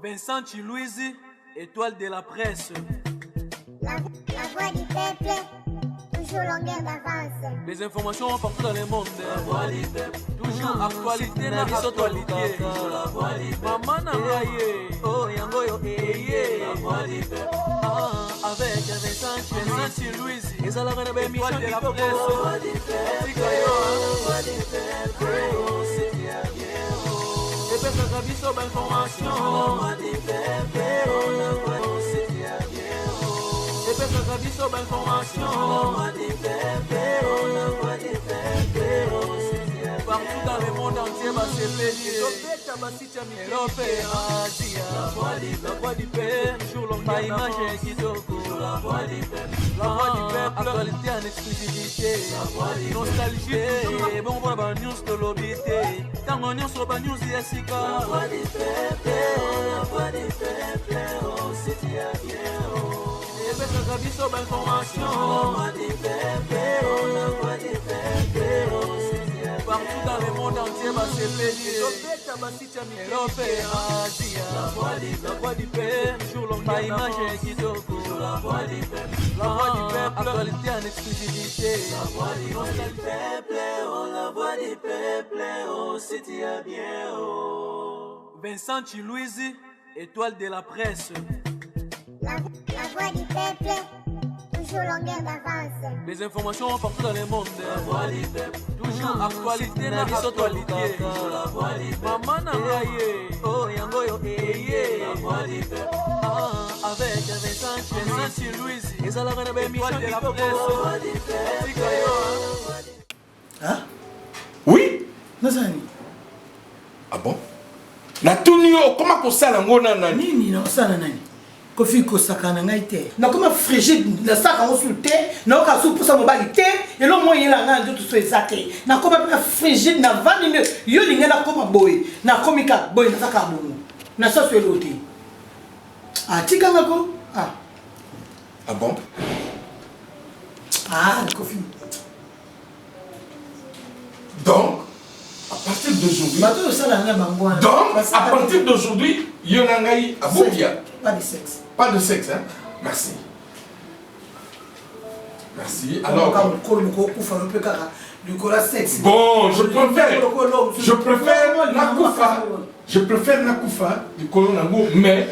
Vincent Chilouizi, étoile de la presse. La voix du peuple, toujours longueur d'avance. Les informations partout dans le monde. La voix du peuple, toujours actualité na actualité. La voix du peuple, maman Nangaye, oh yango yo eye. La voix du peuple, avec Vincent Chilouizi, ils allaient faire une émission de la presse. La voix du peuple, et puis ça vie sur l'information. La voix du peuple, et puis ça vie sur l'information. Partout dans le monde entier, va se payer. Europe, Asie, la voix du peuple, toujours longue image kitoko. La voix du peuple, actualité en exclusivité. Nostalgie, bon pour la news de l'obité. Tant on y sur la news d'Yessica. La voix du peuple, oh, c'est bien. Et puis ça vie sur l'information. La voix du peuple, partout dans le monde entier, va se payer. Europe, Asie, la voix du peuple, toujours longue image kitoko. La voix du peuple, actualité en exclusivité. La voix du peuple, oh, la voix du peuple, oh, c'est bien, oh. Vincent Chilouizi, étoile de la presse. La voix du peuple, toujours longueur d'avance. Les informations partout dans le monde. La voix du peuple, toujours actualité na actualité. La voix du peuple, maman Nangaye, oh yango yo eye. La voix du peuple, avec Vincent Chilouizi, ils allaient faire une émission de la presse. Hein? Oui? Nazani. Ah bon? Na tunio, comment ko sala ngona nani? Nini na sala nani? Kofi ko sakana ngai te. Na koma frigide na saka ngo sur te, na ka su pusa mobali te, et lo mo yela nga ndoto so ezate. Na koma pe frigide na vani ne yo linga na koma boy. Na komika boy na saka bono. Na sa so elote. Ah tika ngako? Ah. Ah bon? Ah, Kofi. Donc, à partir d'aujourd'hui, donc, à partir d'aujourd'hui, Yonangaï à Boubia. Pas de sexe. Pas de sexe, hein? Merci. Merci. Alors. Bon, je préfère Nakoufa. Je préfère Nakoufa du Kolonango, mais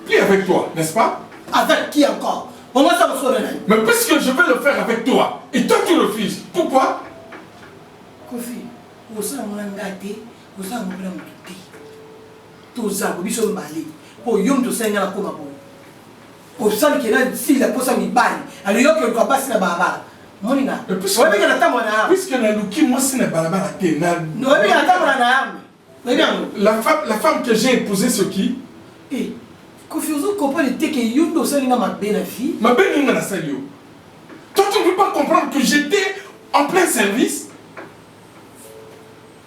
plus avec toi, n'est-ce pas? Avec qui encore? Mais puisque je vais le faire avec toi, et toi tu refuses, pourquoi? Kofi, osa ngate, osa ngopela mututi. Toza ko biso mbali. Po yom to senga na koma bo. Osa kena si la posa mi bali. Alors yo ke ko pasi na baba. Monina. Oyebi na tambo na. Puisque na luki moi c'est na balabala te na. Oyebi na tambo na. La femme que j'ai épousée ce qui? Eh, Kofi ozo comprendre te que yom to senga ma belle fille. Ma belle na salio. Toi tu ne peux pas comprendre que j'étais en plein service.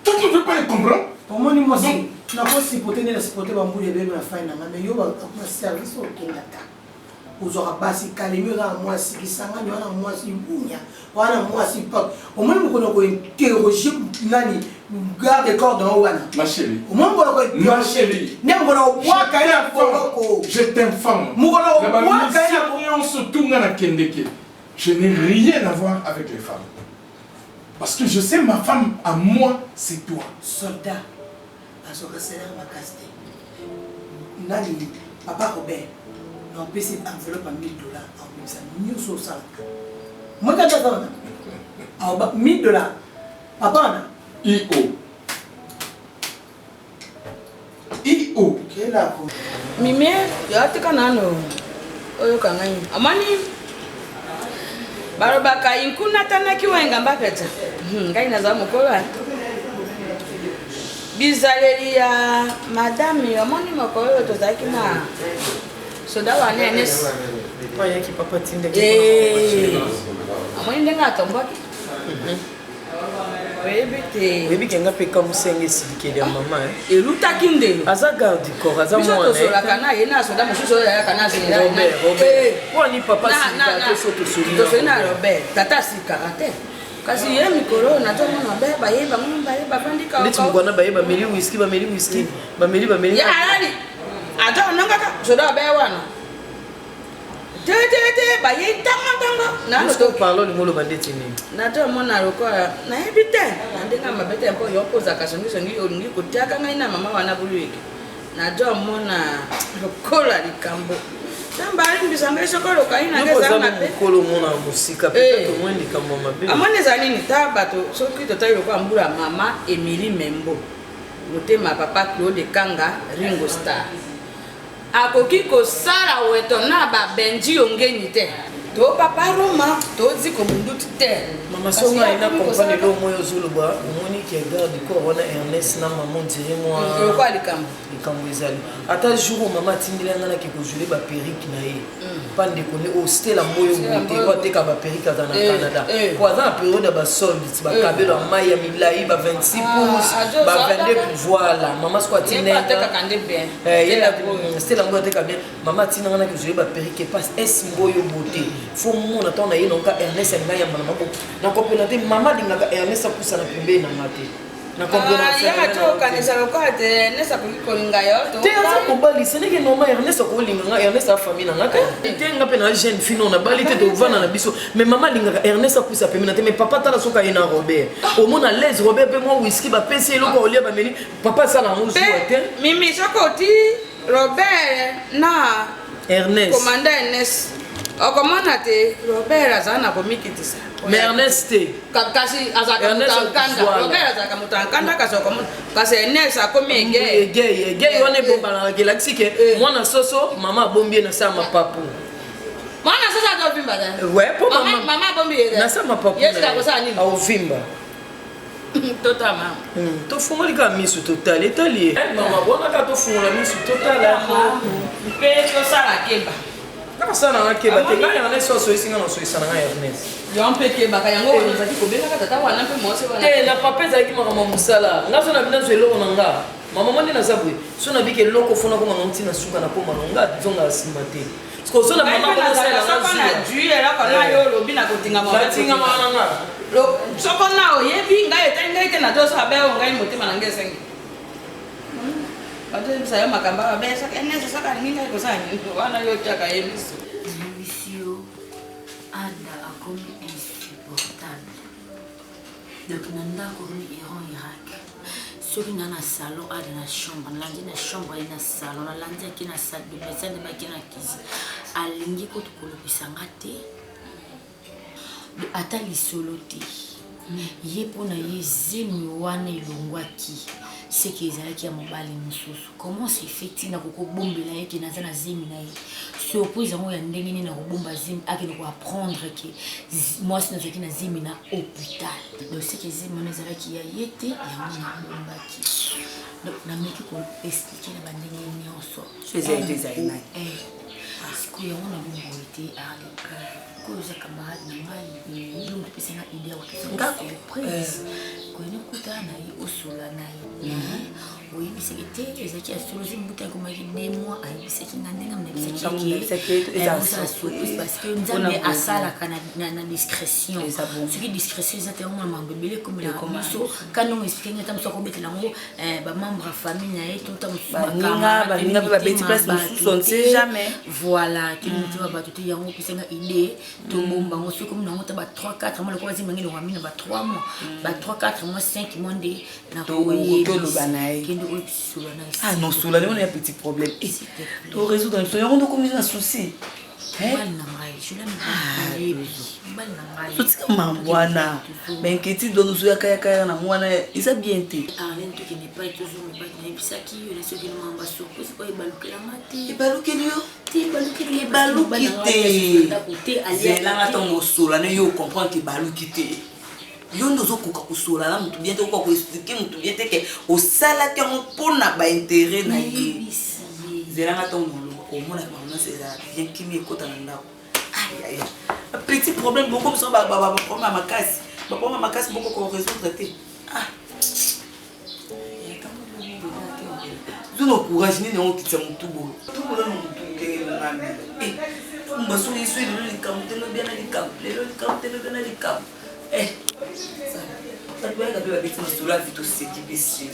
Toi tu ne veux pas le comprendre? Pour moi, moi aussi, je n'ai pas supporté la supporter la boule de bébé la fin, mais il y a un service au Kenya. Aux aura passé calme, moi si qui s'en va, moi si bounia, voilà moi si pas. Au moins, nous avons interrogé Nani, garde corps dans Owana. Ma chérie. Au moins, ma chérie. Je t'informe. Je n'ai rien à voir avec les femmes. Parce que je sais, ma femme, à moi, c'est toi. Soldat, à ce que c'est là, ma caste. Nani, papa Robert, on peut cette enveloppe à $1000. On ça mieux sur ça. Moi, quand tu as $1000, papa, I.O. I.O. Quel là? Mimi, tu as été canano. Oyo kanganyi. Amani. Barobaka inkuna tana kiwenga mbapeta. Ngai naza mukola. Bizaleri ya madame amoni makolo tozaki na soda wane nes. Oya ki papa tinde. Amoni ndenga tombaki. Webi kenga peka musenge silikeli ya mama eh. Elutaki ndelo. Aza garde corps, aza mwana. Biso tosola kana yena soda mususu ya kana zela. Robert. Wani papa silika to soli. Tosona Robert. Tata si karate. Kasi ye mikolo na to mona be ba bafandi ka. Ndeti mwana ba meli whisky, ba meli whisky. Ba meli. Ya alali. Aja nangaka soda bewana. Tete ba yitanga. Na Nous parlons du mot le banditini. Na to mona lokola na ebite. Ndinga mabete mpo yokoza kasongi songi olingi kotiaka ngai na mama wana buluiki. Na jo mona lokola likambo. Tambali mbisanga isokolo kaina ngeza mabe. Kolo mona musika peut-être moins likambo mabe. Amone zalini ta bato soki to tayo kwa mbula mama Emily Membo. Motema papa Claude Kanga Ringo Star. Akoki ko sala weto na ba benji ongeni te. To papa Roma to ziko munduti te. Mama songa ina comprendre lo moyo zuluba, moni qui garde ko wana Ernest na maman dire moi. Ko alikambo. Likambo ezali. Ata jour mama tindila ngana ki ko jouer ba perruque na ye. Pas de connaître au stela moyo monté ko te ka ba perruque dans Canada. Pour dans la période ba solde, ba kabelo maya milai ba 26 pouces, ba 22 voilà. Maman soit tindela. Te ka kande bien. Yela stela ngo te ka bien. Mama tindela ngana ki jouer ba perruque passe es moyo beauté. Faut mon attendre na yinonka Ernest ngaya mama ko na kopela te mama dingaka Ernest akusa na pembe na ngate na kopela ya to kanisa lokate Ernest akikolinga yo to te asa ko bali ce n'est que normal Ernest ko linga Ernest a famille na ngaka te ngape na jeune fille na bali te to vana na biso mais mama dingaka Ernest akusa pembe na te mais papa tala soka ina Robert au mona l'aise Robert pe moi whisky ba pese loko olia ba meni papa sala muzu te mimi sokoti Robert na Ernest commandant Ernest okomona te Robert azana komikitisa mais Ernest kasi azaka mutankanda Robert azaka mutankanda kasi okomona kasi Ernest akomi gay wana bomba na galaxy ke mwana soso mama bombie na sama papu mwana soso do vimba da ouais pour mama bombie na sama papu yes ka kosa nini au vimba totalement to fungola ka misu total etali mama bona ka to fungola misu total pe to sala keba kaka sana ngake ba te ngaya na so isinga no so isana ngaya Ernest yo mpeke baka yango onzaki kobenga tata wana mpe mwose wana te na papa zaki mama musala ngaso na bina zo eloko nanga mama mone na zabwe so na bike loko fona ko mama ntina suka na ko manonga zonga simate sko so na mama ko sala na juye la kana yo lobi na kotinga mama tinga mama nga lo soko na oyebi ngai etenga ite na toso abe ngai motima na ngesengi Ate saya makamba besa kene sasa ninga kusanya wana yote akaemisi. Monsieur Ada akomi insupportable. Donc nanda komi Iran Irak. Soki na salon Ada na chambre, landi na chambre na salon, landi ki na salle de bain, salle de bain ki na cuisine. Alingi ko tukolopisa ngate. Ata lisolo te. Ye pona ye zemi wana elongwaki. C'est que les qui a mon bal comment c'est fait na koko bombe la yeke na zana zemi na ye surprise yango ya ndenge ni na bomba zemi ake ko apprendre que moi c'est nazaki na zemi na hôpital donc c'est que zemi na zaki ya yete ya na bomba ki donc na meki ko expliquer na bandenge nyonso c'est des aïna parce que yango na bomba était arle ko za camarade na ngai donc pesa na idée wa surprise ko ni kutana yi osula na yi oui c'est que les qui a sur le bout comme des mois à c'est qui n'a parce que nous avons à ça la discrétion ce qui discrétion c'est vraiment bébé comme la commission quand on explique nous sommes comme lango membre famille na tout temps ba beti place nous sait jamais voilà qui nous va battre yango pisa na idée to bomba ngo ce comme nango ta ba 3 4 mois le quoi zimbangi no ramina ba 3 mois ba 3 4 mois 5 mois de na to lo banaye ah non, sous l'année on a un petit problème. Et tu résoudre un problème, on a commis un souci. Hein? C'est comme un moine. Mais inquiétude de nous sur la kaya na moine, il s'est bien été. Arlène qui n'est pas toujours mais pas n'est ça qui est ce qui nous m'a surprise pas balouke la mati. Et balouke lui. Ti balouke lui balouke. C'est là attends sous l'année yo comprendre que balouke yo ndozo koka kusola la mutu bien te ko expliquer mutu bien te ke o sala ke on pona ba intérêt na ye zela nga ton ko mona ba c'est là bien kimi ekota na ndako aïe aïe petit problème beaucoup comme ça ba problème makasi ba problème makasi beaucoup ko résoudre te ah zuno courage ni on kitsa mutu bo tout bo na mutu ngenge ngana mbaso yesu ile le kamte no bien na le kamte no bien na le kamte eh ça doit être la bêtise de la vie tout ce qui est ici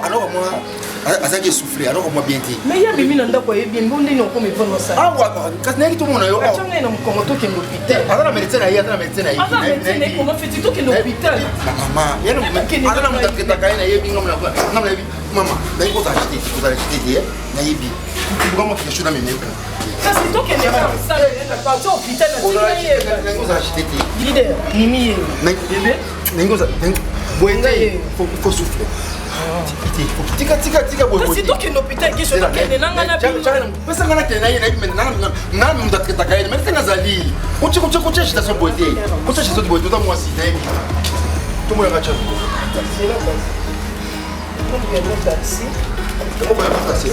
Alors moi, azaki souffler, alors moi bien dit. Mais il y a des gens qui ont bien bon non comme ils font ça. Ah ouais, quand n'est tout le monde yo. Quand on est dans comme tout qui est l'hôpital. Alors la médecine là, la médecine là. Ah la médecine comment fait-tu tout qui est l'hôpital? Maman, il y a alors on t'a traité quand il y a bien comme la non mais maman, d'ailleurs vous achetez, na yebi. Tu vraiment quelque chose dans mes mains. Ça c'est toi qui est là. Ça la partie hôpital là. Vous achetez. Leader, Mimi. Faut souffler. Tika c'est toi qui est l'hôpital qui est nangana pesa ngana tena yena na mnda traiter kaye mais tena zali kucha station boité kucha station boité to moi si dai to mo yanga chapo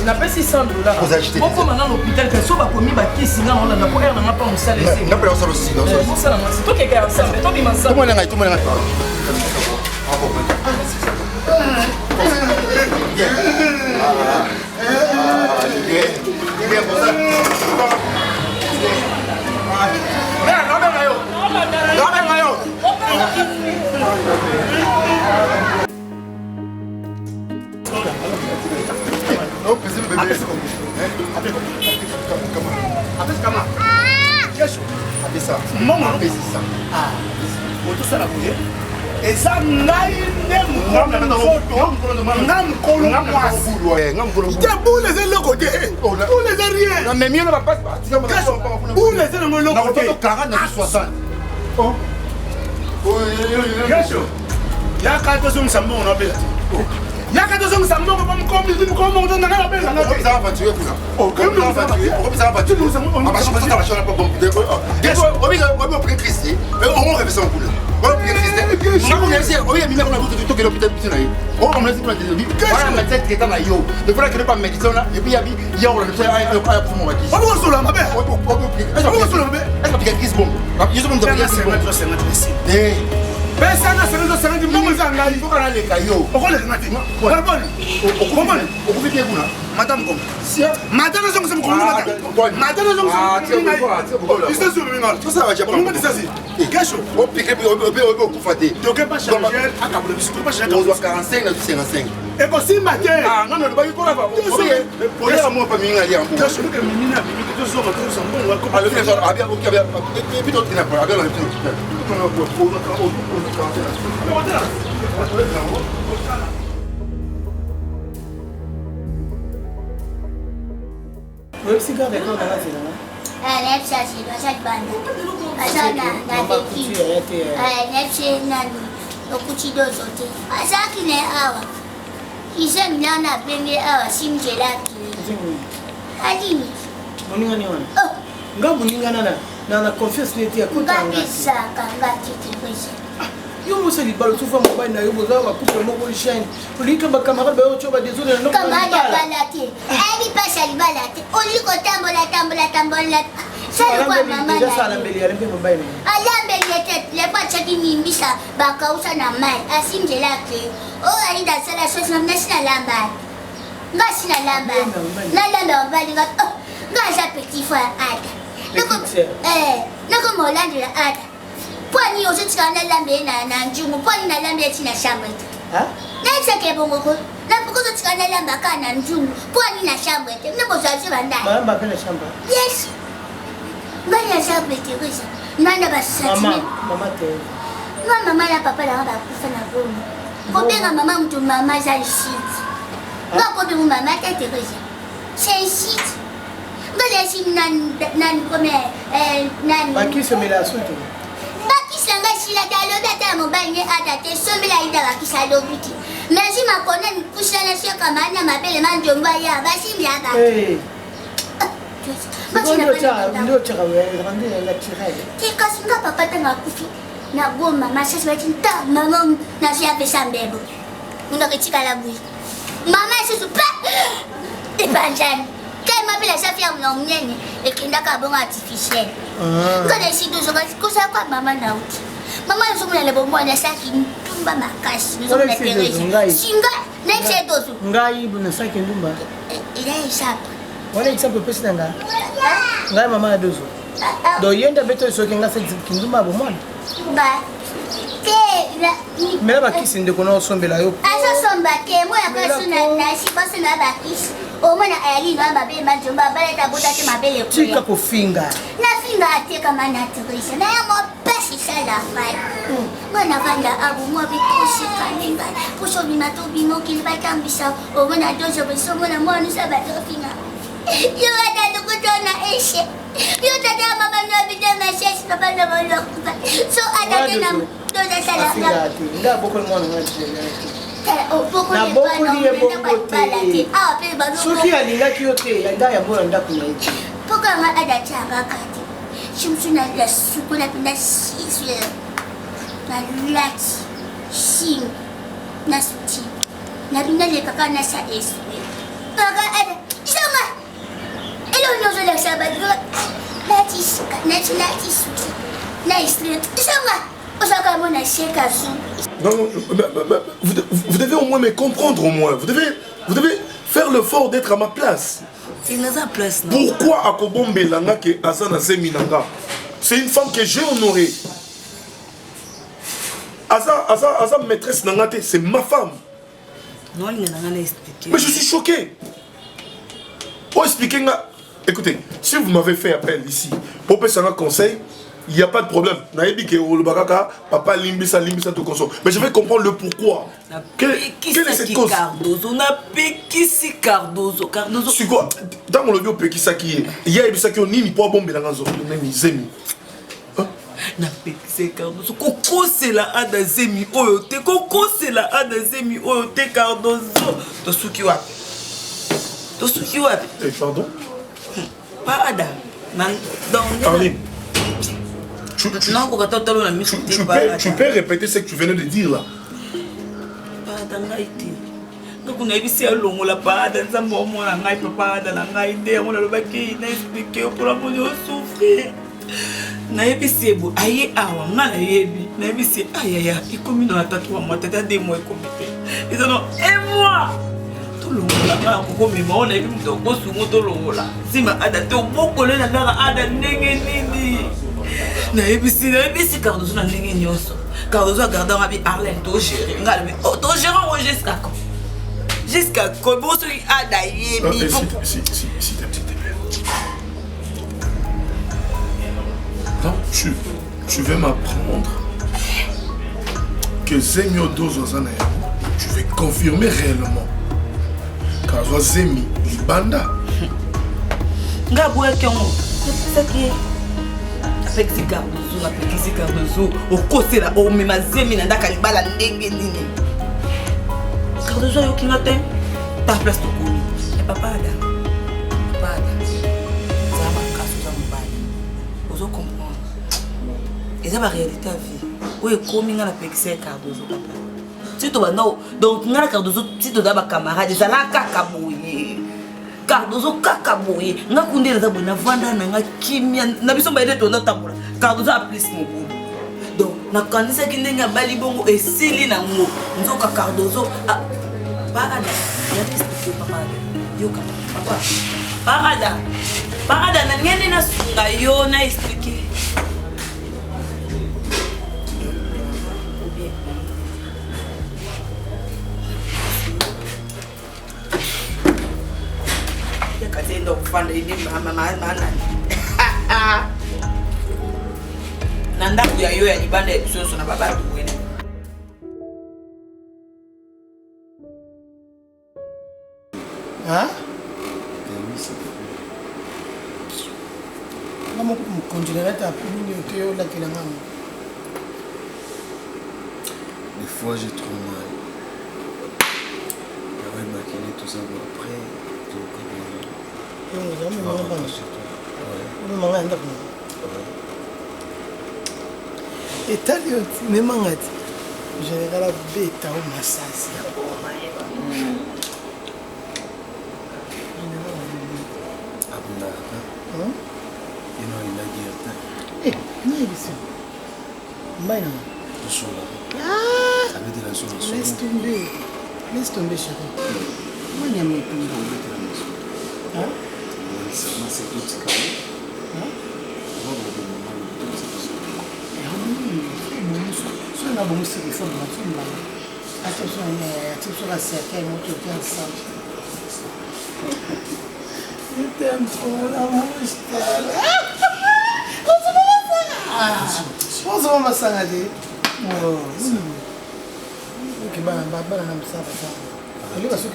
na pesi $100 boko mana l'hôpital que so ba komi ba kesi nga on na ko erna nga pa musala ese na pela solo si c'est toi qui est ensemble toi bima ça to mo yanga eza ngai nde mokolo mwasi te bule eza eloko te bule eza rien bule eza nango eloko te yaka tozongisa mbongo nabela yaka tozongisa mbongo mkomongo nanga nabelanga pesa na sendo sendo mbongo zangali kokana leka yo okoleka ngati baraboni okomoni okufike kuna madame kom madame zongo se mkono madame zongo se isto sur mingal tout ça va japonais ngati sasi kesho opike okufate toke pas changer akabule bisu pas changer 45 na 55 e ko simba te ah non non ba ko la ba oya mo pa minga ya mpo kesho ke minina bimi to zo ba to sambongo ko alors que ça abia ko abia et puis d'autres n'a pas abia dans le hôpital na confiance neti ya yo mosa libalo sofa mobali na yo boza bakouple moko chaine olika bacamarade bayo tyo badesole alambeli mobali lepachaki mimbisa bakausa na mai asimzelaki oyo ali dasala sosi ngasi nalamba ngasi nalamba nalamba mobali ngaza petit fois ada nakomolandela ada pwani ozotika nalambe na njumu pwani nalambe eti na shambwe te naisake bongoko nakozotika nalamba ka na njumu pwani na shambwe te nakozwazi bandai yes ngai ya shambwe te kwisa nanda basatime nga mama na papa nanga bakufa na bomo kobenga mama mutu mama eza lisiti nga kobenga mama tete kwisa c'est site Ngale si nan comme nan. Bakisa mela soto. Bakisa ngasi la dalo data mobile adate sombela ida bakisa lobiti. Merci ma connaît poussa na sia kamana mabele manjomba ya basi miaka. Ndio chaka wewe rande la tirelle. Tika singa papa tanga kufi. Na goma masa sebatinta mama na sia pesa mbebo. Una kitika la bui. Mama se pa. E panjan. Kai mabele sa fia mnyonyenye ekinda ka bonga artificiel. Ngale si dozo kusa kwa mama na uti. Mama nzumuna le bombo na saki ntumba makasi. Nzumuna terezi. Singa na ise dozo. Ngai buna saki ndumba. Ila isapo. Wala isapo pesa nga. Ngai mama ya dozo. Do yenda beto soki nga saki ndumba bomona. Ba. Ke la Mela bakisi ndeko na osombela yo. Asa somba ke mo ya kasuna na si basuna bakisi. Omona ayali no mabe majomba bale tabuta te mabele. Tika ko finga. Na finga ate kama na turisha. Na ya mo pesi sala fai. Mwana vanda abu mo bi kosi kaninga. Puso bi matobi mo kilibakambisa. Omona dozo beso mona mo anu sabato finga. Yo ada tukutona eshe. Yo tata mama no bi de message papa no mo kupa. So ada tena dozo sala fai. Nda boko mwana ngati. Na boko liye bongo te. Soki alingaki yo te yanga ya mwana ndako na iti. Poka nga ada changa kati. Shimsuna la suku na pinda siswe. Na lati. Shim. Na suti. Na pinda le kaka na sa eswe. Poka ada. Shama. Elo nozo la sabadro. Lati shika. Lati suti. Na eswe. Shama. Osaka mona sheka su. Non, vous devez au moins me comprendre au moins. Vous devez faire l'effort d'être à ma place. Pourquoi Akobombe Langa ke Asana Seminanga? C'est une femme que j'ai honorée. Asa maîtresse Nangate, c'est ma femme. Mais je suis choqué. Pour expliquer, écoutez, si vous m'avez fait appel ici, pour passer un conseil, il n'y a pas de problème. Papa limbisa tout consort. Mais je vais comprendre le pourquoi. Quelle est cette cause? On a Pekisi Cardozo. C'est quoi? Dans mon lobby Pekisa qui est. Il y a Ebisa qui ont ni pour bomber dans la zone. Zemi. Na Pekisi Cardozo. Koko c'est la Ada Zemi Oyote. Koko c'est la Ada Zemi Oyote Cardozo. Tosuki wapi? Tosuki wapi? Pardon? Pas Ada. Arline. Tu peux répéter ce que tu venais de dire là. Naibisi Cardozo na ndenge nyonso. Cardozo a gardé ma vie Arlène to gérer. Ngalbi to gérant jusqu'à quand? Jusqu'à quand bon celui a d'ailleurs s'il te plaît. Non, tu veux m'apprendre que Zemio Dozo Zana, tu veux confirmer réellement. Car Zemi Libanda. Ngaboué Kiongo. C'est ça qui est. Pekisi Cardozo, au côté là, au même Zemi n'a qu'à libala ndenge nini. Cardozo yo qui n'attend ta place de cour. Et papa ada. Ça m'a cassé ça me bail. Vous comprendre. Et ça va réalité à vie. Où est commis dans la Pekisi Cardozo papa. Si tu vas non, donc na Cardozo si tu dois ba camarade, ça la kakaboye. Cardozo kakaboye nga kundela za bona vanda na nga kimia na biso baide to natambola Cardozo a plus mon goût donc na kanisa kindenga bali bongo esili na ngo nzoka Cardozo parada ya expliquer parada yo papa parada na ngene na sunga yo na expliquer ndo kufanda ini mama na ndaku ya yo ya libanda ya bisoso na baba tuwene Maman me conduirait à plus de la télé. Des fois, j'ai trop mal. J'aurais maquillé tout ça, mais après, tout et t'as dit, même en fait, j'ai la bête au massage. Laisse tomber. Laisse tomber, chérie. Moi, il y a mes pays dans le hein? C'est tout ce qu'il y a. On a beaucoup de téléphones, attention à certains mots qui ensemble. Je t'aime trop, la maman, je t'aime. On se voit ma sanade. Ok, bah, ça. Elle va se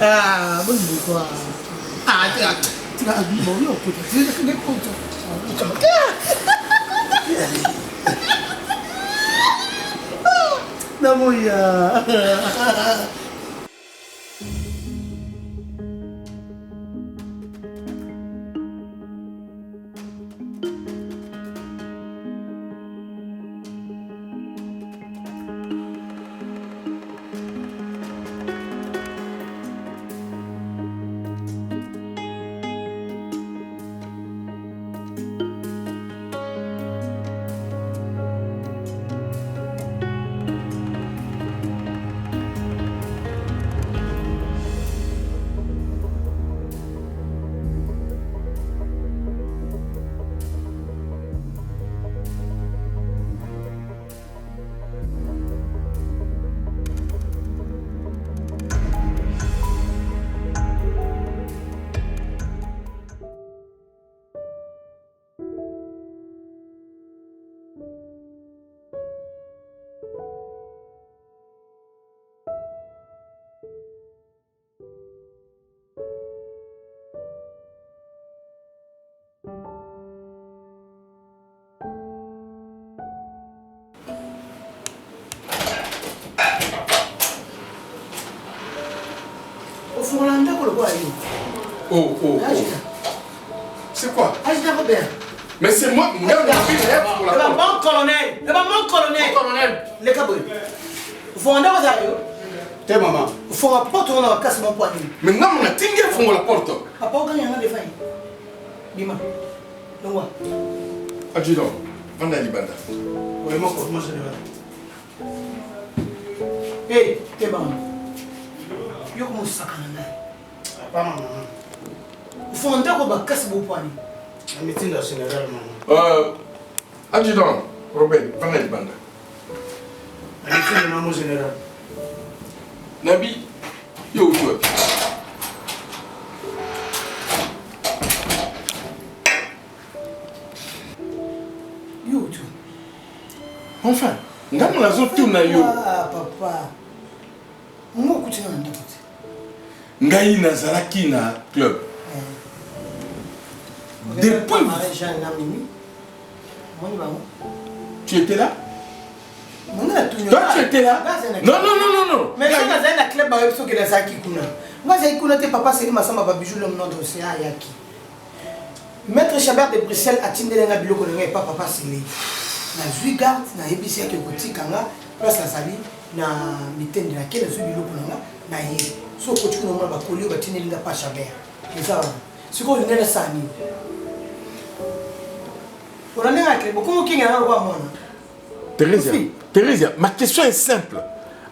ah, bon, quoi. Ah, tu vas bon, non, peut-être. Tu vas non, mon Oh. C'est quoi? Robert. Mais c'est moi, Le maman colonel. Le cabouille. Vous en avez T'es maman. Faut un porte on a casse mon poignet. Mais non, on a tingé fond la porte. Papa, on gagne un défaillant. Bima. Donc, quoi? Adjudant, Vanda Libanda. Oui, moi, général. Hé, t'es bon. Yo, comment ça, Pas maman. Faut un défaillant, casse mon poignet. La médecine de général, maman. Adjudant, Robert, Vanda Libanda. La médecine de maman général. Nabi, yo, tu es. Enfin, ngam la zo tuna yo. Papa. Moi kuti na ndako. Ngai nazalaki na club. Depuis tu étais là? Toi tu étais là? Non. Mais quand on a un club ba webso que la zaki kuna. Moi j'ai kuna te papa c'est masamba ba bijou l'homme notre c'est ayaki. Maître Chabert de Bruxelles a tindé nga biloko nga pas papa c'est lui. Na zui garde na ebisi yake kotika nga place la sali na mitende na kele zui biloko nga na ye. So ko tukuna mwa ba kolio ba tindé nga pas Chabert. C'est ça. Siko ngena sani. On a un club comment qui nga kwa mwana. Thérèse, ma question est simple.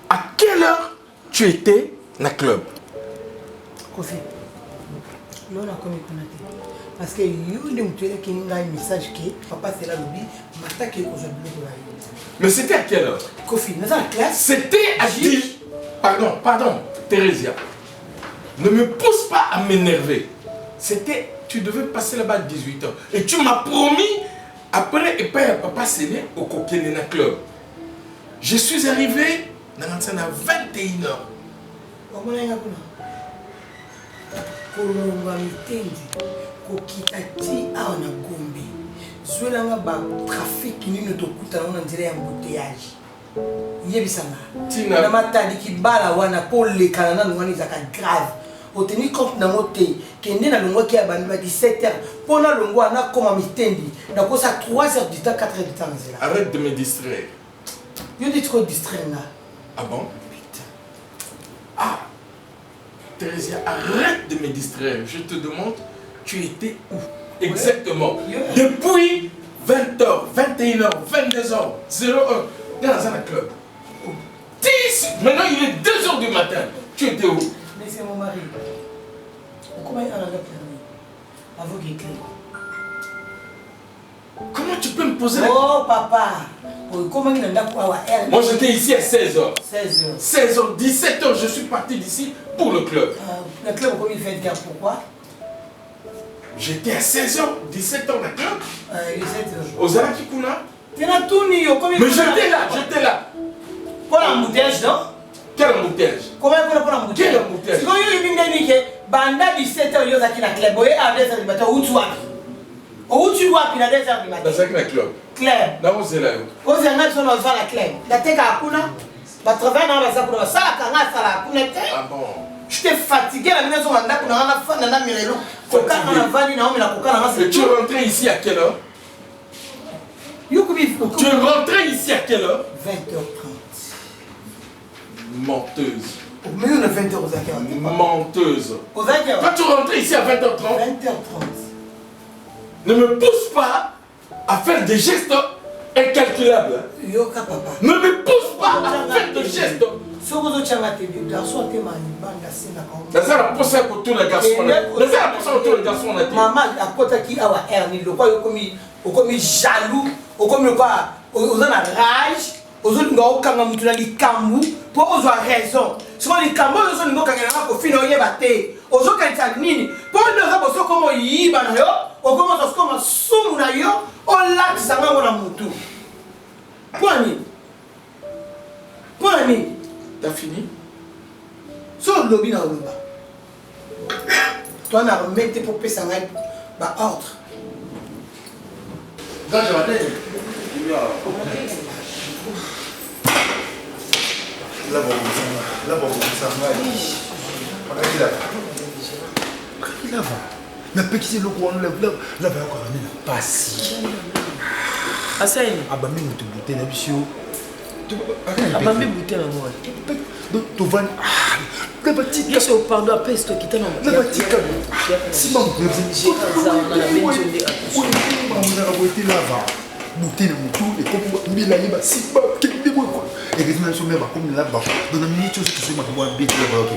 À quelle heure tu étais dans le club? Kofi. Là, on a commis parce que tu as un message que papa c'est là lobby, mais c'était à quelle heure? Kofi, dans la classe. C'était à 10. Pardon, Thérèse. Ne me pousse pas à m'énerver. C'était, tu devais passer là-bas à 18h. Et tu m'as promis, après, et pas papa c'est né au Coquelina Club. Je suis arrivé dans l'antenne à 21h. Comment est-ce que kolonga mitendi kokita ti awa na Gombe zwelanga ba trafic nini tokutana na nzela ya embouteillage yebisanga na matadi kibala wana pour les kanana ngwani zaka grave oteni compte na moté kende na longwa ki abandi ba 17h pona longwa na koma mitendi na kosa 3h du temps 4h du temps nzela. Arrête de me distraire. Yo dis trop distraire là. Ah bon? Putain. Ah. Thérésia, arrête de me distraire. Je te demande, tu étais où? Exactement. Depuis 20h, 21h, 22h, 01, dans un club. 10. Maintenant, il est 2h du matin. Tu étais où? Mais c'est mon mari. Comment il a la permis? Avant qu'il clé. Comment tu peux me poser la... Oh papa. Comment il a quoi? Moi j'étais ici à 16h. 16h. 16h, 17h, je suis parti d'ici pour le club. Le club, comment il fait dire pourquoi? J'étais à 16h, 17h le club. 17h. Aux Alakikuna. Mais j'étais là. Pour l'embouteillage, non? Quel embouteillage? Comment pour l'embouteillage? Quel embouteillage? Si vous avez banda 17h, vous avez la club. Vous avez à 2h du matin, où tu vas? Où tu vas à 2h du matin? Dans un club. Club. Là où c'est là. Où c'est là que vous la club? La tête à Kuna. Bah, travailler dans la salle pour ça, la Kuna. Ah bon? Je t'ai fatigué, la maison on a fait un amirelo. Et tu es rentré ici à quelle heure? Tu es rentré ici à quelle heure? 20h30. Menteuse. Mais on a 20h aux accords. Menteuse. Aux accords. Quand tu es rentré ici à 20h30, 20h30. Ne me pousse pas à faire des gestes incalculables. Yoka papa. Ne me pousse pas à faire des gestes. C'est la posse pour tous les garçons. C'est la posse pour tous les garçons. Maman, à côté qui a hernie, le quoi, comme jaloux, comme quoi, aux a rage, aux autres gars, quand on a les camous, pour avoir raison. Souvent les camous, aux autres gars, quand on a fini, on y est batté. Aux autres, quand on a nini, pour nous, on a comme y va, on commence à se comme soum na yo, on l'a ça va on a moutou. Point ni. T'as fini? Sur le lobby dans le bas. Toi, on a remis tes poupées sans ordre. Quand je vais na pekisi loko wana la va encore amener la pasi Asaini abami mutu bute na bisio abami bute na moi donc tu vas la petite je suis pardon après ce qui t'a non la petite si maman vous j'ai ça on a la même chose de oui maman a voté lava bute na mutu et comme mila yeba si ba kende moi quoi et que na sommet ba comme là-bas dans la minute tu sais ma boire bête là ba ok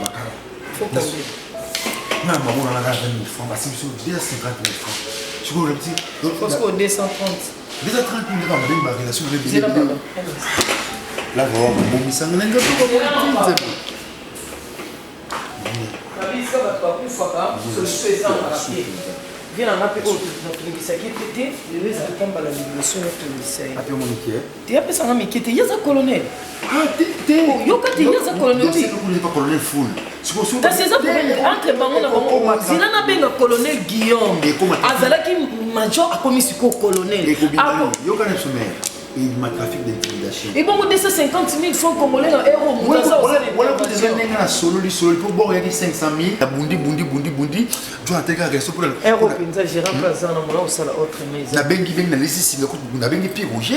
faut tomber non, maman, on a 20 000 francs, c'est 250 000 francs. Je crois que le petit. Parce qu'on est 230. 230 000 francs, on a une relation de billet. Là, bon, mais ça n'a pas de viens en appeler ça qui était le reste de combat la libération de appelle mon Mickey. Tu appelles ça Mickey, tu es un colonel. Ah, t'es yo quand tu es un colonel. C'est le pas colonel full. Dans ces hommes entre bango na bango maxina na benga colonel Guillaume. Azalaki major a commis sur colonel. Yo quand même sommet. Et ma trafic d'intimidation. Et bon, 250 000 francs congolais en euros. Voilà, vous déjà un solo, pour boire 500 000. La bundi. Tu as intégré la question pour le. Euro, j'ai remplacé un homme là, ça la autre maison. La bengi vient de laisser si le coup, vous n'avez pas rouge.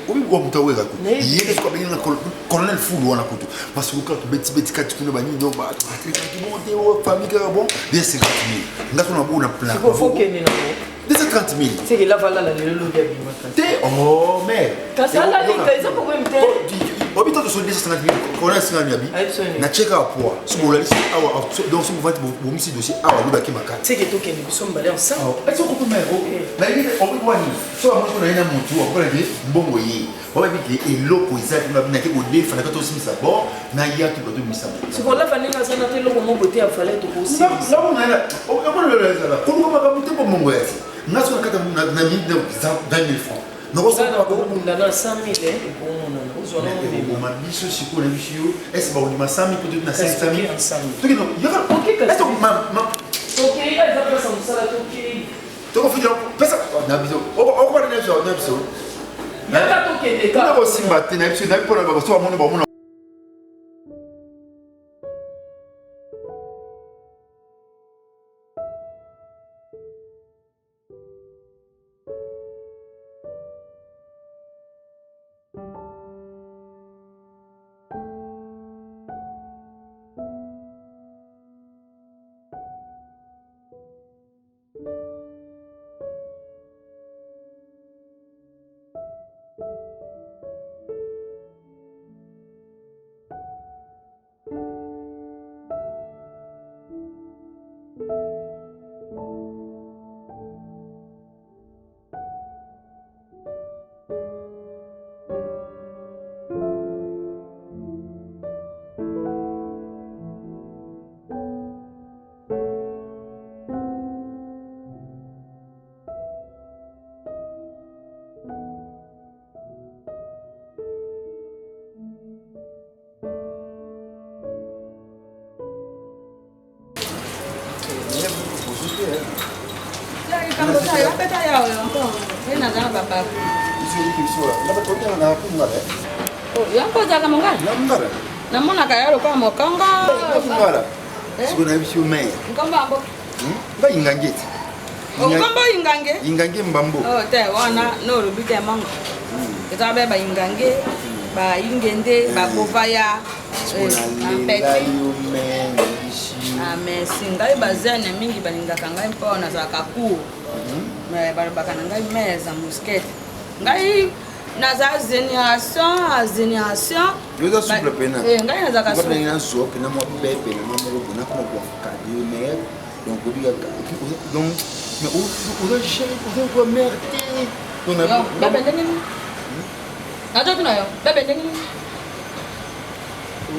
Oui, vous avez un peu. Il y a des colonel fou ou en a couteau. Parce que quand tu bêtis, quand tu ne vas pas dire, bah, tu montes, famille, bon, 250 000. Là, on a beau, on a plein. Il faut qu'il y ait 230 000. C'est que là, voilà, le lobby. Oh, mais. Quand ça, là, ils ont pourquoi me dire. Au bout de 250 000, on a 50 000. Na check à poids. Ce qu'on a dit, donc, si vous faites vos dossiers, vous avez ma carte. C'est que toi, nous sommes allés ensemble. Est-ce qu'on peut mettre? Mais on peut voir, soit moi, on a un moutou, on peut dire, bon, oui. On va dire que les locaux, ils ont été au dé, il fallait que aussi mis à bord, n'a y a tout le temps. C'est qu'on l'a fait, on a fait le moment beauté à fallait tout aussi. Là, on a là, on va monter pour mon voyage. Nous avons 20 000 francs. Non, ça va pas. On a 100 000, et bon, on a mis ce chico, on a mis chico. Est-ce que on a 100 000 peut-être 500 000? Ok, non, il y a pas. Est-ce que ma. Ok, il y a pas ça, ok. Donc, on fait ça. On a besoin. On va aller sur un épisode. Il y a pas de ok. On a aussi battu, on a besoin d'aller pour la base. On va mon. Yampoza mongala. Namngala. Namonaka yalo kwa mokanga. Namngala. Sikuna bishi umeya. Ngomba mbo. Ba ingangeti. Ngomba ingange. Ingange mbambo. Oh te wana no rubite mango. Kitabe ba ingange, ba ingende, ba bovaya. Ampeti. Merci. Ngai bazene mingi balingaka ngai mpona za kaku. Mais balobaka ngai meza musquette. Ngai naza génération yoza souple pena ngai naza ka souple pena so pena mo pepe na mo na ko ko cadionnaire donc donc mais on a quoi merde on a bébé ndengini ajo tuna yo bébé ndengini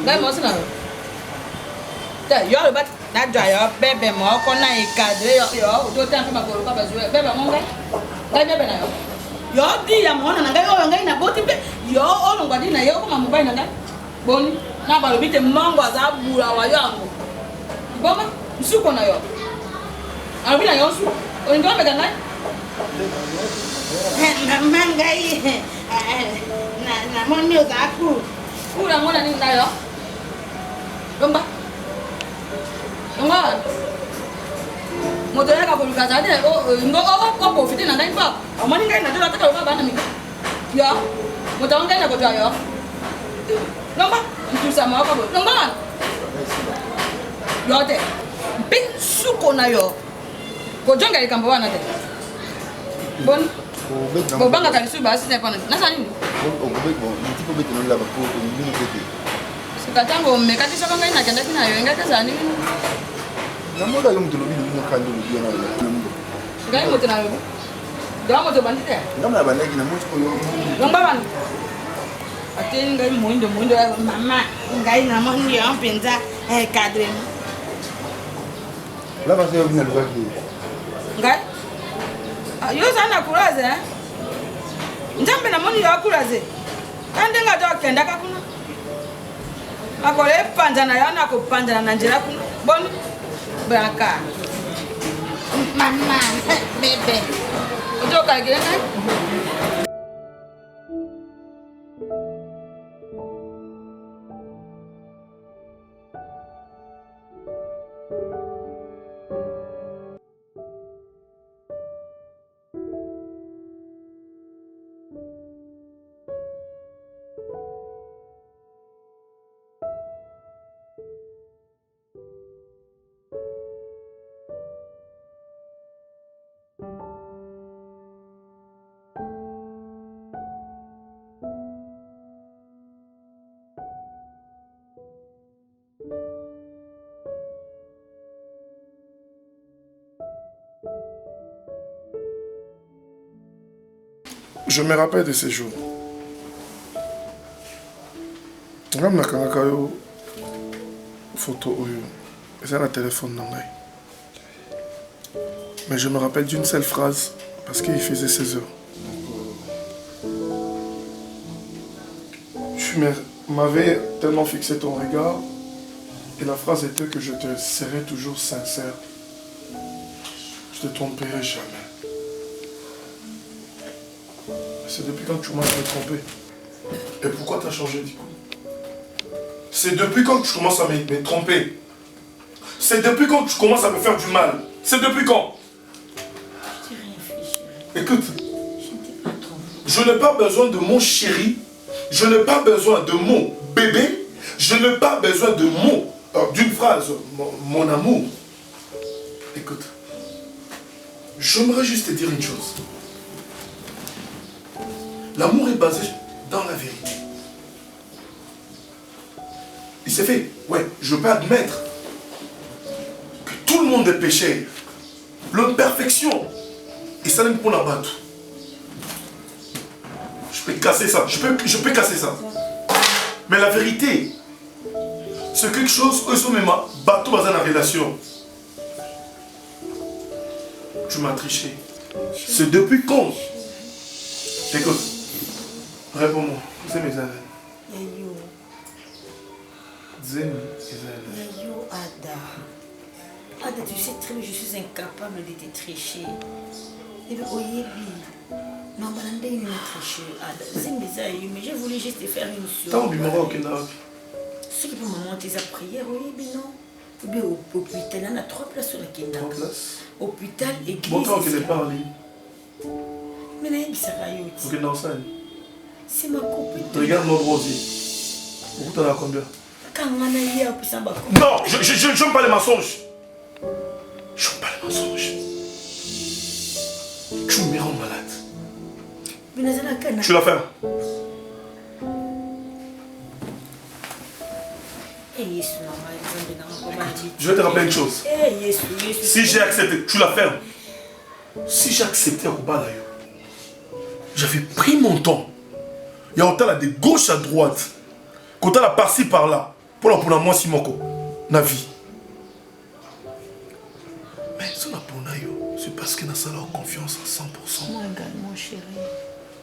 ngai mo sina ta yo lo bat na jo yo bébé mo ko na ikadre yo do tan ma ko ba zo bébé mo ngai bébé na yo yo di ya mwana na ngai oyo ngai na boti mpe yo ono ngwadi na yo koma mobile na ngai boni na balobi te mango aza bula wa yango boma msuko na yo alobi na yo nsuko olingi omeka ngai mama ngai namoni oza ku kula mwana nini na yo lomba lomba moto yaka koluka zade ngo ko profite na ngai pa amoni ngai na tola taka ba bana mi yo moto ngai na ko yo lomba ntusa ma ko lomba yo te bin suko na yo ko jonga likambo wana te bon bo banga kalisu ba sine pana na sani bon tipo beti no la ba ko ni beti sikatango mekati soko ngai na kenda kina yo ngai kasani namoda yo mtu lobi no kandi lobi na yo ngai moto na yo do moto bandite ngamna bandaki na moto ko yo lomba bana ateni ngai muindo mama ngai na moni yo mpenza cadre la va se yo bina lobaki ngai yo sana kuraze njambe na moni yo kuraze kande ngato kenda kakuna akole panja na yana ko panja na njira kuna boni braka mama bebe ojo ka gele ngai Je me rappelle de ces jours. Ngam nakangaka yo photo oyo. C'est un téléphone nangai. Mais je me rappelle d'une seule phrase parce qu'il faisait 16 heures. Tu m'avais tellement fixé ton regard et la phrase était que je te serai toujours sincère. Je te tromperai jamais. C'est depuis quand tu m'as trompé? Et pourquoi tu as changé du coup? C'est depuis quand tu commences à me tromper? C'est depuis quand tu commences à me faire du mal? C'est depuis quand? Je t'ai rien fait, chérie. Écoute, Je ne t'ai pas trompé. je n'ai pas besoin de mon chéri, je n'ai pas besoin de mon bébé, je n'ai pas besoin de d'une phrase, mon amour. Écoute, j'aimerais juste te dire une chose. L'amour est basé dans la vérité. Il s'est fait, ouais, je peux admettre que tout le monde est pécheur. L'imperfection. Et ça n'est pas la batte. Je peux casser ça, je peux casser ça. Mais la vérité, c'est quelque chose où ils sont même bateau dans la relation. Tu m'as triché. C'est depuis quand? Écoute, réponds-moi. C'est mes amis. Yayo. Zem, Isabelle. Yayo, Ada. Ada, tu sais très bien, je suis incapable de te tricher. Et bien, Oyebi. Non, mais il m'a triché. Ada, Zem, mais je voulais juste te faire une chose. Tant du Maroc, il y a. Ce qui peut me monter sa prière, Oyebi, non? Ou bien au hôpital, on a 3 places sur la Kenda. 3 places. Hôpital, église. Bon, tant qu'il est parlé. Mais là, il s'est rayé. Ok, dans ça. C'est ma copine. Regarde notre rosier. Où t'en as combien? Non, je n'aime pas les mensonges. Je n'aime pas les mensonges. Tu me rends malade. Tu l'as fait. Je vais te rappeler une chose. Si j'ai accepté, tu l'as fait. Si j'ai accepté j'avais pris mon temps. Il y a autant là de gauche à droite. Quand la par-ci par-là. Pour la moi si moko. Na vie. Mais ça n'a pas c'est parce que nous avons confiance à 100%. Moi également, chérie.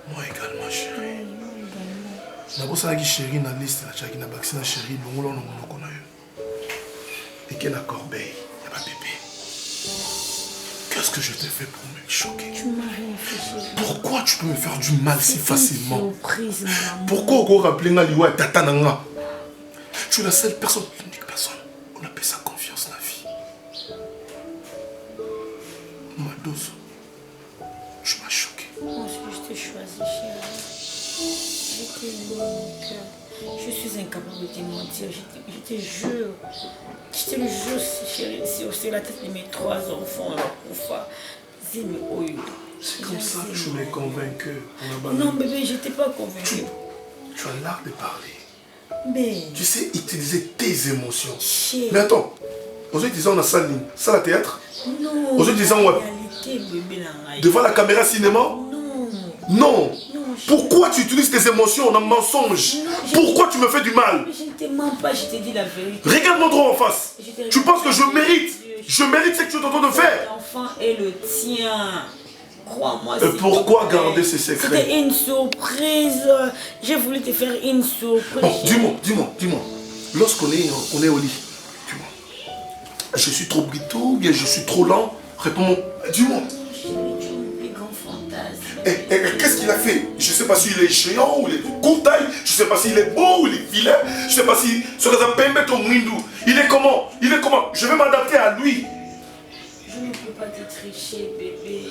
Moi également, chérie. Moi également. D'abord, ça qui chérie dans la liste, la chérie, la chérie, bon, là, on a et qu'elle a corbeille, il n'y a pas bébé. Qu'est-ce que je t'ai fait pour me choquer? Tu m'as rien fait, chérie. Pourquoi tu peux me faire du mal si facilement? Surprise, maman. Pourquoi on peut rappeler Ngaliwa et Tata Nanga? Tu es la seule personne, l'unique personne. On appelle ça confiance dans la vie. Ma dose, tu m'as choqué. Moi, je t'ai choisi, chérie. Je t'ai aimé, mon cœur. Je suis incapable de te mentir. Je te jure. Je te le jure, chérie. C'est la tête de mes 3 enfants. C'est comme ça que je m'ai convaincu. Non, bébé, je n'étais pas convaincue. Tu as l'art de parler. Mais... Tu sais utiliser tes émotions. Chérie. Mais attends, aujourd'hui disons on a salle à théâtre. Non. Aujourd'hui disons ouais. Devant la caméra cinéma. Non. Non. Pourquoi tu utilises tes émotions en mensonge? Pourquoi tu me fais du mal? Je ne te mens pas, je te dis la vérité. Regarde-moi droit en face. Tu penses que je mérite? Je mérite ce que tu es en train de faire. L'enfant est le tien. Crois-moi. Et pourquoi garder ces secrets? C'était une surprise. J'ai voulu te faire une surprise. Bon, dis-moi. Lorsqu'on est au lit, dis-moi. Je suis trop brito ou bien je suis trop lent? Réponds-moi. Dis-moi. Qu'est-ce qu'il a fait? Je ne sais pas s'il est géant ou il est de courte taille. Je ne sais pas s'il est beau ou il est vilain. Je ne sais pas si il est comment? Je vais m'adapter à lui. Je ne peux pas te tricher, bébé.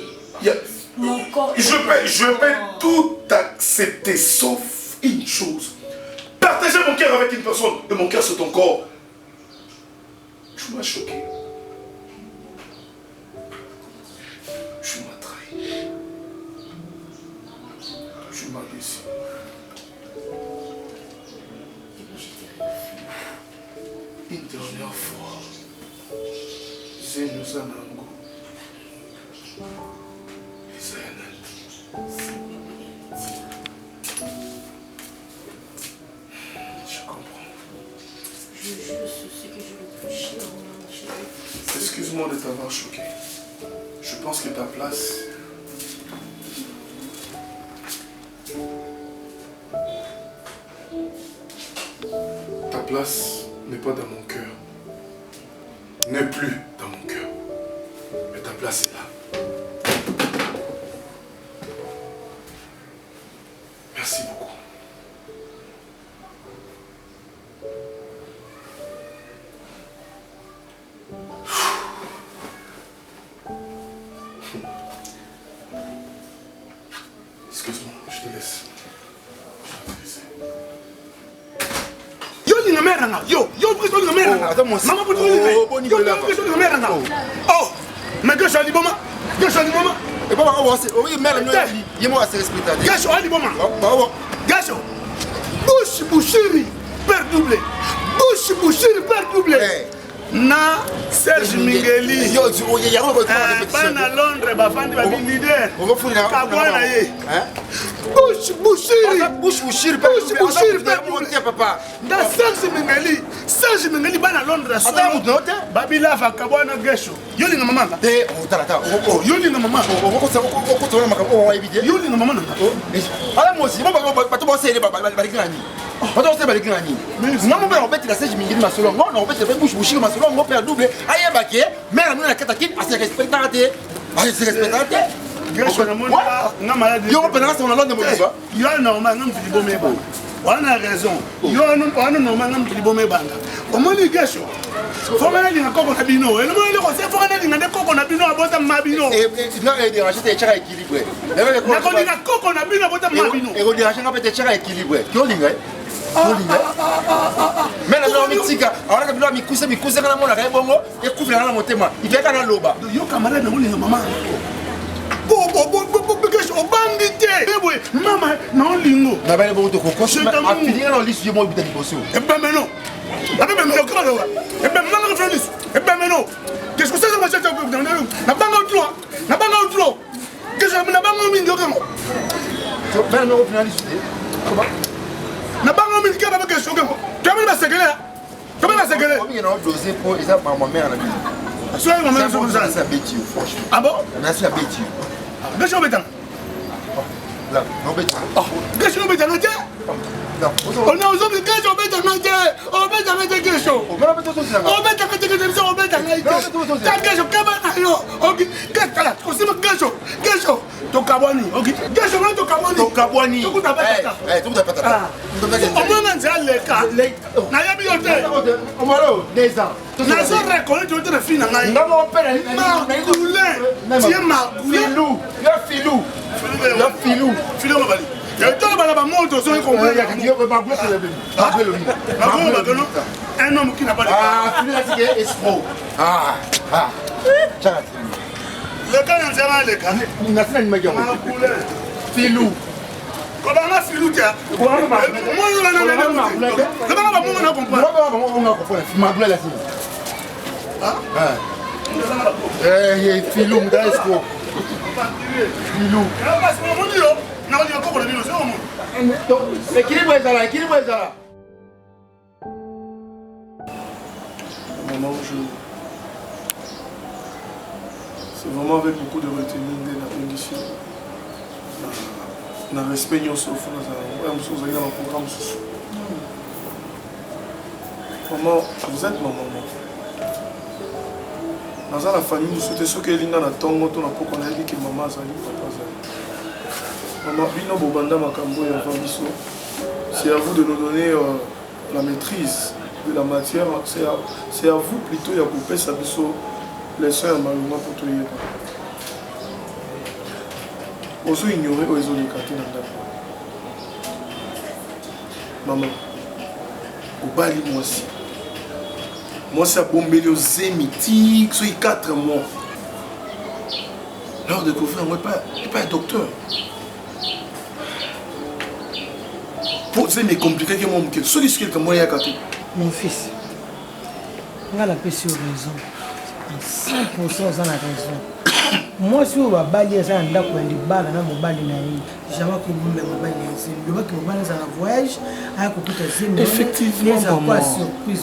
Mon corps je vais tout accepter sauf une chose. Partager mon cœur avec une personne. Et mon cœur c'est ton corps. Tu m'as choqué. Tu m'as trahi. Tu m'as déçu. Une dernière fois. Zenuzanango. Je comprends. Je jure sur ce que je veux plus cher au monde, chérie. Excuse-moi de t'avoir choqué. Je pense que ta place... place n'est pas dans mon cœur. N'est plus dans mon cœur. Mais ta place est là. Merci beaucoup. Excuse-moi, je te laisse. Yo, ni na mère nga. Yo, pris ni na mère nga. Attends, moi aussi. Maman, pour toi, yo, pris ni na mère nga. Oh, mais que je dis bon, que je dis bon. Et bon, oui, mère, il est moi assez respectable. Gacho, allez bon. Gacho. Boucherie, père doublé. Boucherie, père doublé. Na Serge Mingeli. Yo, il y a un peu de répétition. Na Londres, bafandi ba leader. On va fouiller là. Kabwana ye. Boucherie, père doublé. Papa. Na Serge Mingeli ba na Londres. Attends, vous notez? Babila fa Kabwana Gacho. Yo linga mama. Eh, oh, tata. Oh, yo linga mama. On va éviter. Yo linga mama. Alors moi aussi, pas tout bosser les baligrani. Pas tout bosser baligrani. Non, mon père, on bête la Serge Mingeli ma solo. On bête le bouche ma solo, on père doublé. Aïe baké, mais la mona kataki, assez respectable. Assez respectable. Gacho na mona nga malade. Yo on penance on a l'ordre de moi. Yo normal ngam filibo mebo. On a raison. Yo on normal ngam filibo mebanga. Omoni Gacho. Fomana linga koko na bino. Ele mo ile ko se fomana linga de koko na bino abota mabino. Non, et déranger tes chara équilibré. Na ko linga koko na bino abota mabino. Et déranger ngapete tes chara équilibré. Yo linga. Mais la non mitika, alors que bilo mikuse kana mona kaibongo, et couvre na motema. Il fait kana loba. Yo camarade na linga mama. Gacho obandite. Beboy, mama na lingo. Na bale bo to koko. A finir dans liste yo mo bita liboso. E ben meno. Abe ben meno kala wa. E ben mama ka feliz. E ben meno. Qu'est-ce que ça va chercher pour dans le. Na banga outro. Na banga outro. Qu'est-ce que na banga mingo kama. Ben no finaliste. Comment? Na banga mingo kama ba Gacho kama. Kama ba segele. Kama ba segele. Comme il a dosé pour ça par ma mère la vie. Sois ma mère sur ça. Ça bêtise franchement. Ah bon? On a ça bêtise. Gacho betan. Là, non bêtise. Gacho betan na dia. On a osé que Gacho betan na dia. On betan na dia Gacho. On va mettre tout ça. On betan na dia Gacho, on betan na dia. Ta Gacho kama na yo. OK. Kala, osima Gacho. Gacho. To kabwani. OK. Gacho na to kabwani. To kabwani. To kuta patata. Eh, tout patata. On m'a dit leka. Na yabi yote. On va là, des ans. Na so reconnaître yote na fille na ngai. Non, mon père, tu es magoulé. Filou. Ya filou. Ya filou. Filou mabali. Ya to bala ba moto so ko Il y a qui veut magoulé sur le bébé. Magoulé le Magoulé. Un homme qui n'a pas de filou là c'est escroc. Tiens. Le gars n'a jamais le cas. Il n'a pas de magoulé. Filou. Comment on a filou tia? Moi je la n'ai pas. Le gars va moi comprendre. On a compris. Magoulé là c'est. Eh, filou m'da escroc. Filou. Équilibre là, équilibre là. Maman, c'est vraiment avec beaucoup de retenue de la condition. Na respect nyonso fona za musuzu ina programme susu. Maman, vous êtes ma maman. Dans la famille, nous souhaitons ce que l'ina na tongo to na poko na yiki maman azali papa azali. Maman, bino bobanda makambo ya vabiso. C'est à vous de nous donner la maîtrise de la matière. C'est à vous plutôt ya couper sa biso les soins maluma pour tout yeba. Oso ignorer o ezo lekati na ndako. Maman, obali mwasi. Mwasi abombeli ozemi tik so 4 mois. Lors de découvrir moi pas docteur. Pour ça mais compliqué que moi me solliciter comme moi ya kato. Mon fils. On a la raison. 100% on a raison. Moi si on va balayer ça ndako ya libala na mobali na ye. Jamais ko bombe mobali na ye. Le ba que mobali za voyage aya ko kuta zemi. Effectivement maman.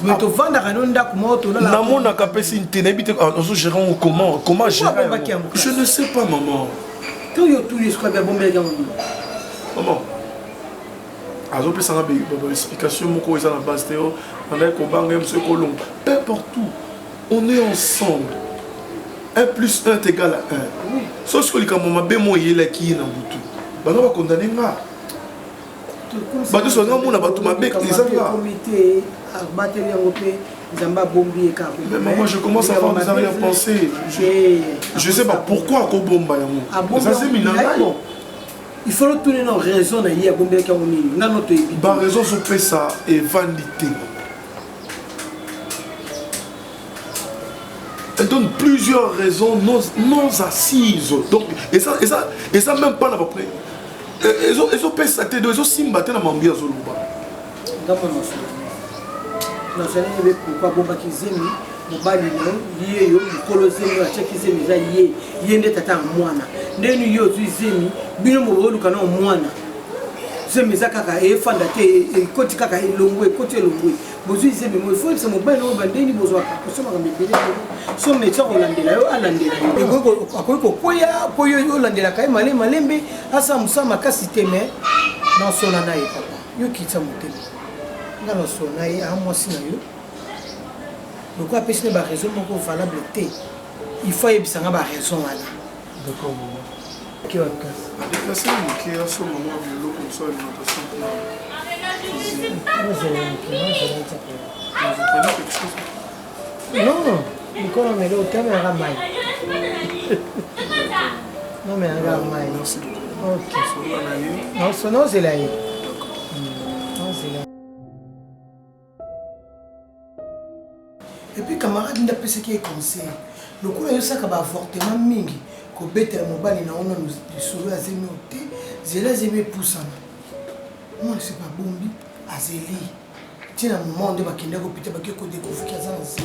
Mais to vanda kana ndako moto na. Na mona kapesi ntenebite ozo gérer comment gérer. Je ne sais pas maman. Tout yo tout les quoi bombe ya maman. Maman. azopesa nga explication moko eza na base te andai kobanga ye mosu ekolonga peu partout on est ensemble 1 plus 1 est égal à 1 so sikoyo likambo mabe mo eyelaki ye na butu banga bakondane nga bato so banga mona bato mabe eza nga mais moi je commence à avoir des arrière-pensées je sais pas pourquoi akobomba yango ça c'est minangai il faut retourner dans raison na ye bombe ka onini na noto ebi ba raison so pesa et vandité elle donne plusieurs raisons non assises donc et ça même pas là après ils ont pesa te ils ont simba te na mambia zoluba ndamo na sala ebe pourquoi bomba kizemi mobali no ye yo mukolo zemi acheki zemi za ye nde tata mwana ndeni yo tu zemi bino moboluka na mwana zemi za kaka efanda te ekoti kaka elongwe ekoti elongwe bozu zemi mo faut se mobali no bandeni bozo akosoma ka mbele so mecha olandela yo alandela yo akoiko koya yo olandela kai malembe asa musama kasi teme na sona na ye papa yo kitsa motema ngalo sona ye amwasi na yo donc apesi ne ba raison moko valable te il faut yebisanga ba raison wana d'accord maman qui va casser déplacer qui a son maman le comme ça alimentation non Nicolas mais le thème est ramai non mais ramai ok non sono c'est là non c'est là. Et puis camarade n'a pas ce qui est conseil. Le coup là il s'est avortement mingi ko betela mobali na ona nous solo azemi ote zela zemi poussana. Moi c'est pas bombi azeli. Tina moment de bakenda ko pita bakiko découvrir ça.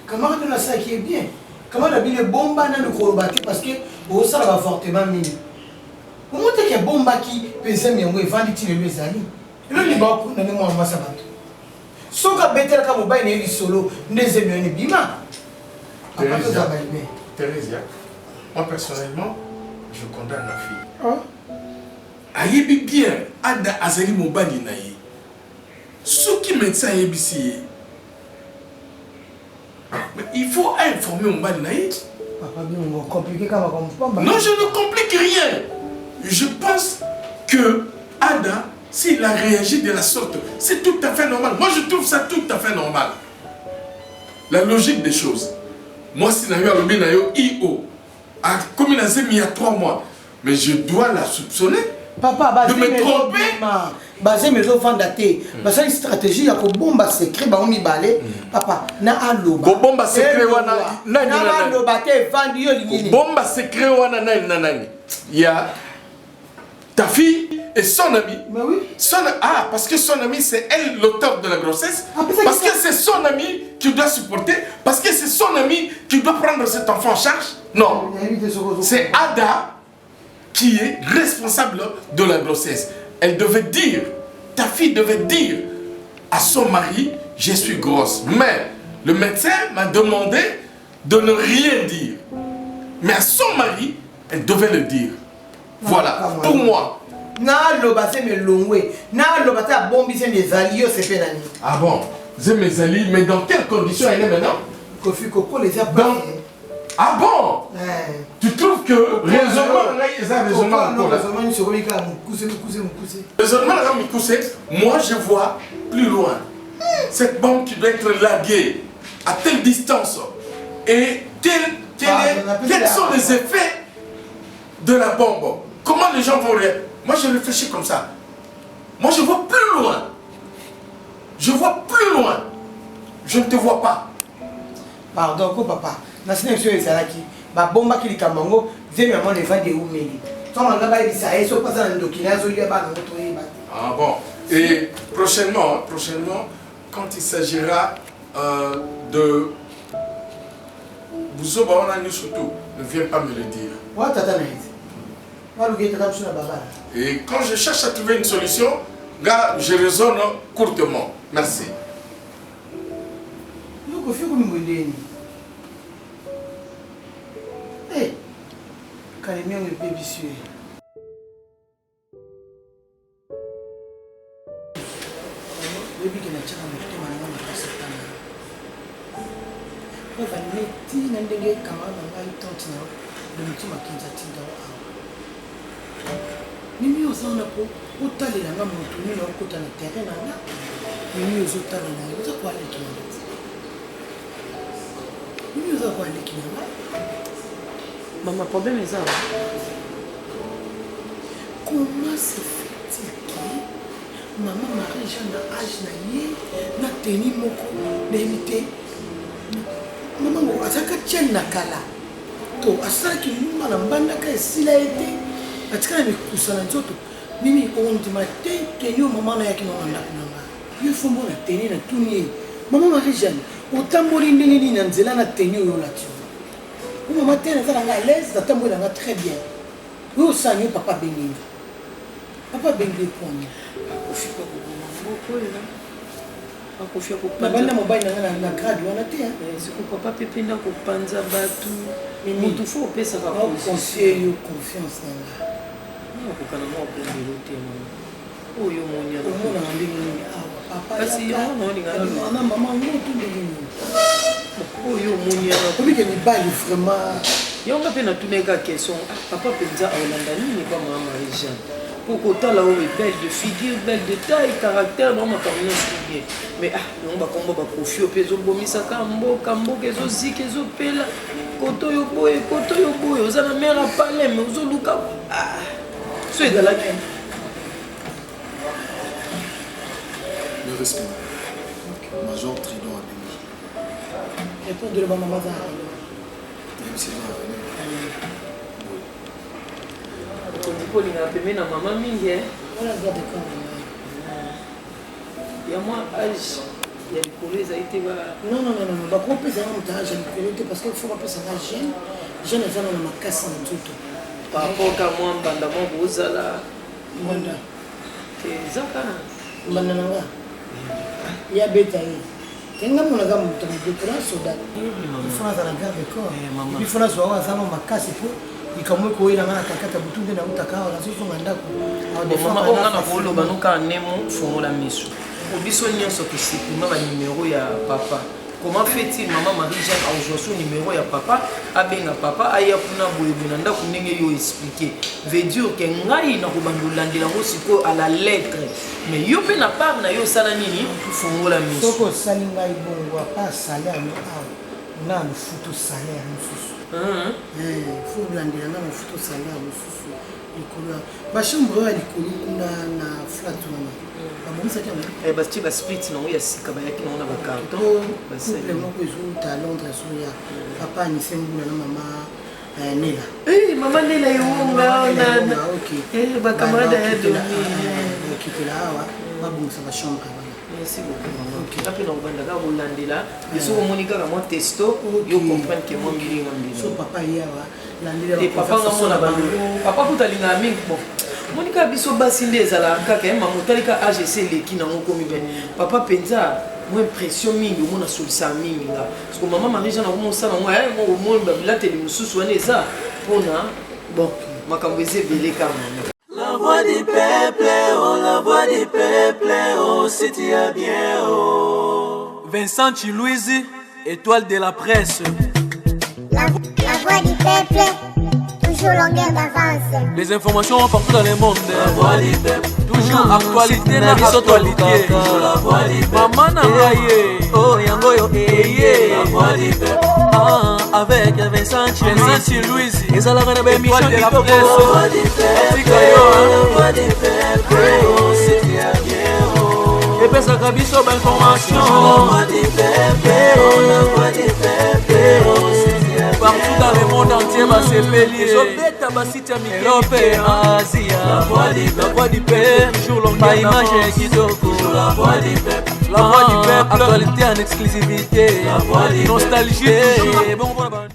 Camarade na ça qui est bien. Camarade bile bomba na ko bati parce que au ça va avortement mingi. Comment est-ce que bomba qui pèse miango evandi tine le zali. Le liba ko na mo amasa bato. Soka betela ka mobile na eli solo ndeze mioni bima. Thérésia, moi personnellement, je condamne la fille. Ayebi bien, Ada Azali Mobali naïe. Ce qui médecin ayebi mais il faut informer Mobali naïe. Non, je ne complique rien. Je pense que Ada, s'il a réagi de la sorte, c'est tout à fait normal. Moi, je trouve ça tout à fait normal. La logique des choses. Moi, si je suis IO, comme il a mis il y a 3 mois, mais je dois la soupçonner de me tromper. Basé mes enfants datés, basé une stratégie, il y a une bombe secret, papa, na allo. Bombe secret, wana, bombe secret, wana, il y a ta fille et son ami. Mais oui. Parce que son ami, c'est elle l'auteur de la grossesse. Parce que c'est son ami qui doit supporter. Parce que c'est son ami qui doit prendre cet enfant en charge. Non. C'est Ada qui est responsable de la grossesse. Elle devait dire, ta fille devait dire à son mari, je suis grosse. Mais le médecin m'a demandé de ne rien dire. Mais à son mari, elle devait le dire. Voilà, pour moi. Na lobase me longwe na lobate a bombi c'est mes alliés c'est penani. Ah bon, c'est mes alliés, mais dans quelles conditions elle est maintenant? Kofi Koko les a pas. Ah bon? Tu trouves que raisonnement là ils ont raisonnement non raisonnement sur le cas me raisonnement là moi je vois plus loin. Cette bombe qui doit être larguée à telle distance et quels sont les effets de la bombe? Comment les gens vont réagir? Moi, je réfléchis comme ça. Moi, je vois plus loin. Je vois plus loin. Je ne te vois pas. Pardon, papa. La sélection est là qui. Ma bombe qui est camango, j'ai maman les vents de Oumeli. Ah bon. Et prochainement, quand il s'agira de. Vous surtout, ne viens pas me le dire. Et quand je cherche à trouver une solution, là, je raisonne courtement. Merci. eza neti na ndenge kama na ngai tante na lomutima kinza tinda awa mimi ozana po otalela nga moto nini okota na terrain na nga mimi ozotala na ye oza koaleki na ngai mimi oza koaleki na ngai mama problème eza comment se fait-il que maman Marie-Jeanne na âge na ye na teni moko nayebi te mama ngo azalaka tienne na kala to asalaki mbuma na mbandaka esila ye te atikala mikusa na nzoto mimi ondima te teni o mama nayaki nanga ndako na nga yo fombo na teni na tuni ye mama Marie-Jeanne otamboli ndenge nini na nzela na teni oyo olati o mama te naza nanga à l'aise natamboli nanga très bien oyo osani yo papa benginga papa bengi eponi akofi kwa koboma moko ela akofi ya na banda mobali nanga na grade wana te siko papa pepe nda kopanza bato motu fo opesaka conseiller yo confiance nanga nakokana mwa opembelo te mama oyo moniana omonaka ndenge nini awa papa kasi yango naolingana mama ngoto ndenge nini oyo moniana obike mibali vraiment yango mpe natunaka question papa mpenza aolanda nini pa mama Marie-Jeanne pour kotala oyo belle de figure belle de taille caractère na makambo nyonso bien mais yango bakombo baprofio mpe ezobomisaka mboka ezozika ezopela koto oyo boye oza na mare apaleme ozoluka so ezalaki Le respect. Major Tridon a béni. Répondre de la maman Mazar. Même si elle kolinga pembe na mama mingi ya mwa age ya likolo ezali te non bakopesa yango moto age ya likolo te parce que faut bapesanga jeune eza na makasi na nzoto papoka mwa mbanda moko ozala mbanda ezaka mbanda na nga ya beta ye kenga monaka moto modepona sodat ifona azala garde corps ifona azwaka azala makasi po likambo ekoyelanga na kakata butu nde nautaka awa nazozonga ndako onga na koloba noka nemo fongola miso biso nyonso tosipima banimero ya papa comment fait-il mama Marie-Jeanne aozwa so nimero ya papa abenga papa aya kuna boyeboye na ndako ndenge yo expliqué veut dire ke ngai nakobanda olandela yango sikoyo à la lettre mais yo mpe na part na yo osala nini fongola miso soko osali ngai bongo apa salaire no awa nga mofutu salaire mosusu faut olandela nga mofutu salaire mosusu likolo bachambre oyo ya likolo kuna na flat wana bamonisaki yango batie basplit nango ya sika bayaki nango na bakarton couple moko ezouta à Londres ezoya papa anise mbula na mama Nela mama Nela yonga bacamarade ya okitela awa babongisa bachambre wana merci beaucoup mpe na kobandaka kolandela biso omoni kaka mwa testo yo comprendre ke mwa mbilinga mbila so papa ye awa papa nga mona bango papa kuta alingaka mingi bon monika biso basi nde ezalaka kaka mama otalika agc eleki nango komi be papa mpenza mwa impression mingi omona solisa mingi nga parce que mama Marie-Jeanne akoma osala ngo omoni babilateli mosusu wana eza mpona bon makambo eza ebele kaka mama. La voix du peuple, la voix du peuple, si tu as bien, Vincent Chilouizi, étoile de la presse. La voix du peuple, toujours longueur d'avance. Les informations partout dans le monde. La voix du peuple, toujours actualité na actualité. La voix du peuple, maman nangaye, oh yango yo eye. La voix du peuple, avec Vincent Chilouizi. Et la reine émission de la presse. La voix du peuple, la voix du peuple, si tu as bien. Et puis ça cabiso d'information. La voix du peuple, la voix du peuple, partout dans le monde entier, c'est Pélier. Europe et Asie. La voix du peuple, toujours longue image Kitoko. La voix du peuple, actualité en exclusivité. La voix du nostalgie.